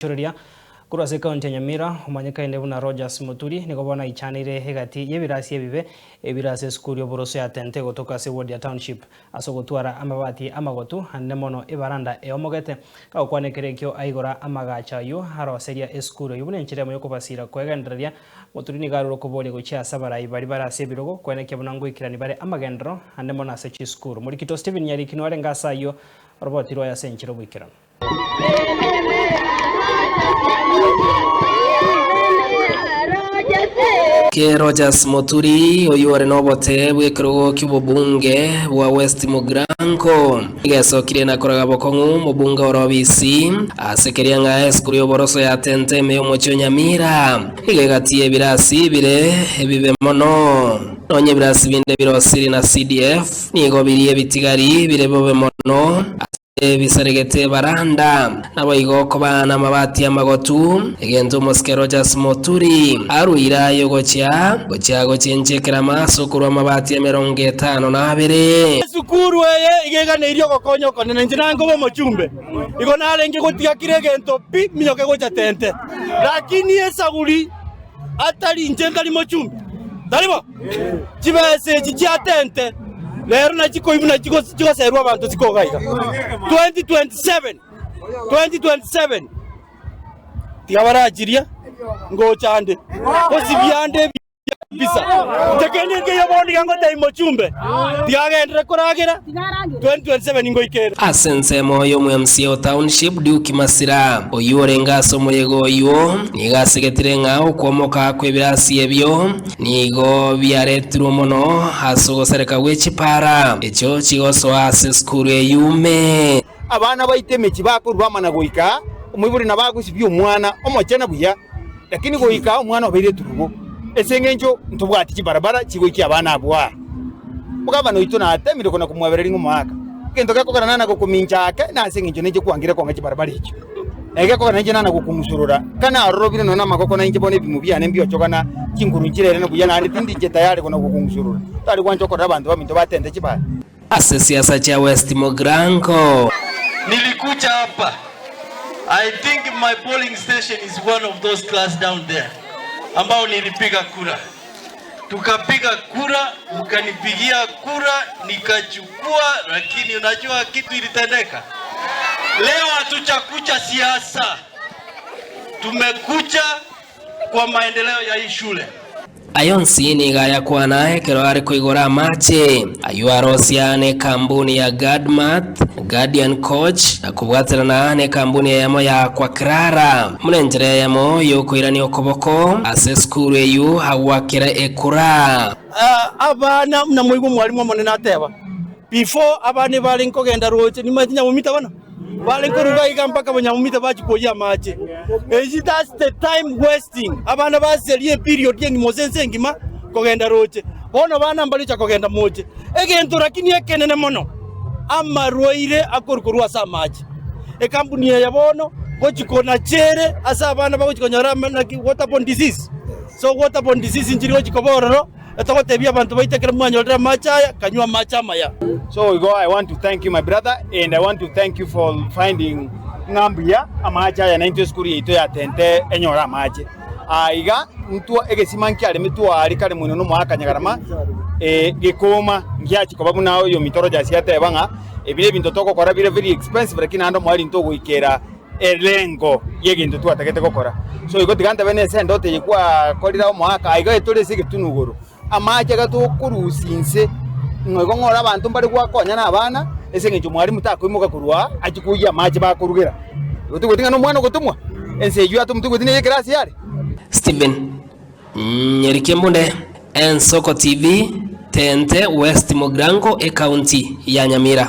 Chururia kurase kaunti ya Nyamira umanyika ine buna Rogers Muturi niko bona ichanire hegati yebirasi ebibe ebirase skuru yoboroso ya tente gotoka se ward ya township asogotwara amabati amagotu hande mono ebaranda eomogete ka kwanekerekyo aigora amagacha yo haroseria eskuru yubune nchire mo yokobasira kwegenderia Muturi ni garuro kobole gocha sabara ibari barase birogo kweneke bunango ikirani bare amagendro hande mono asechi skuru Murikito Steven yari kinware ngasa yo roboti roya senchiro bwikirano Ke Rogers Muturi oyuore nobote bwekero kibobunge wa West Mugranko igesokire nakoraga bokongu mubunga orobisi asekeria nga eskuru yoboroso ya tente meyo mocho Nyamira igegatiye birasi bire ebibe mono nonye birasi binde birosiri na CDF nigo biriye bitigari bire bobe mono bisaregete baranda naboigo kobana mabati amagotu egento moske Rogers Muturi aruira yogocha gochenchekera masukuru amabati ya 52 sukuru igegana irio gokonyo konene njinango bo mochumbe igo narenge gotiga kiregento pi minyoke gocha tente lakini esaguri atari njengali mochumbe dalibo chibese chicha tente lero na chiko ibuna chiko serwa abantu zikogaika 2027 tiabarajiria ngochande osibyande bisa tekenye yaboni gango dai mochumbe tiagendere koragira 2027 ngoikera asense moyo mu MCO township Duke Masira oyure ngaso murego yo nigasegetire ngao komoka kwebirasi ebyo nigo byaretru mono hasogosereka wechipara echo chigoso ase skuru yume abana baitemechi bakurwa mana goika umwiburi nabagusibye umwana omochena buya lakini goika umwana obere turugo esengenjo ntubwati kibarabara kigoiki abana abwa mugaba no itona atemire kona kumwaberera ngumwaka kendo kakokana nana kuminchake na sengenjo neje kuangire konga kibarabara icho ege kokana neje nana kukumusurura kana arobire nona makoko na inje bone bimu byane mbyo chokana kinguru njirere no buyana ari tindije tayari kona kukumusurura tali kwanchokora abantu baminto batende kibara ase siasa cha West Mugranko nilikuja hapa. I think my polling station is one of those class down there ambao nilipiga kura, tukapiga kura, mkanipigia kura, nikachukua, lakini unajua kitu ilitendeka. Leo hatuchakucha siasa, tumekucha kwa maendeleo ya hii shule. Ayonsi ni gaya kwa nae kero ari kuigora mache ayuarosiane kampuni ya Guardian Coach akubwatira naane kampuni yamo ya kwa Krara munenjere yamo yokoirani okoboko ase skuru eyu hawakira ekura abana na muigo mwalimu monena ateba before abane bali nkogenda roche ni matinya mumita bana bali nkoruga igamba banyamumita bakikoya mache that's the time wasting abana baserie period ye ni mosense ngima kogenda roche bona bana mbali cha kogenda moche egento lakini ekenene mono amarwaire akorkurwa sa mache kampuni ya bono gochikona chere asa abana bagochikonyara na waterborne disease so waterborne disease injiri gochikobororo etogotebia abantu baitekera mwanyolera machaya kanywa machamaya. So I want to thank you my brother and I want to thank you for finding ngambia amachaya na into school ito ya tente enyora mache aiga mtu egesimanki ale mitu ali kale muno no mwakanyagarama gikoma ngiachi kobabu nayo yo mitoro jasi atebanga ebile bintu toko kora bile very expensive lakini ando mwali ntogo ikera elengo yegintu twategete gukora so igo tigante bene sendo teyikwa korira mwaka aiga etore sigitunuguru amache gatukurusinse ngo ngora abantu bari gwakonya nabana esengejo mwari mutakwimuka kurwa akikuya amache bakurugera utugotinga no mwana gutumwa enseju atumutugotine yegrasi yale Steven Nyerikembunde Ensoko TV Tente West Mugranko County ya Nyamira.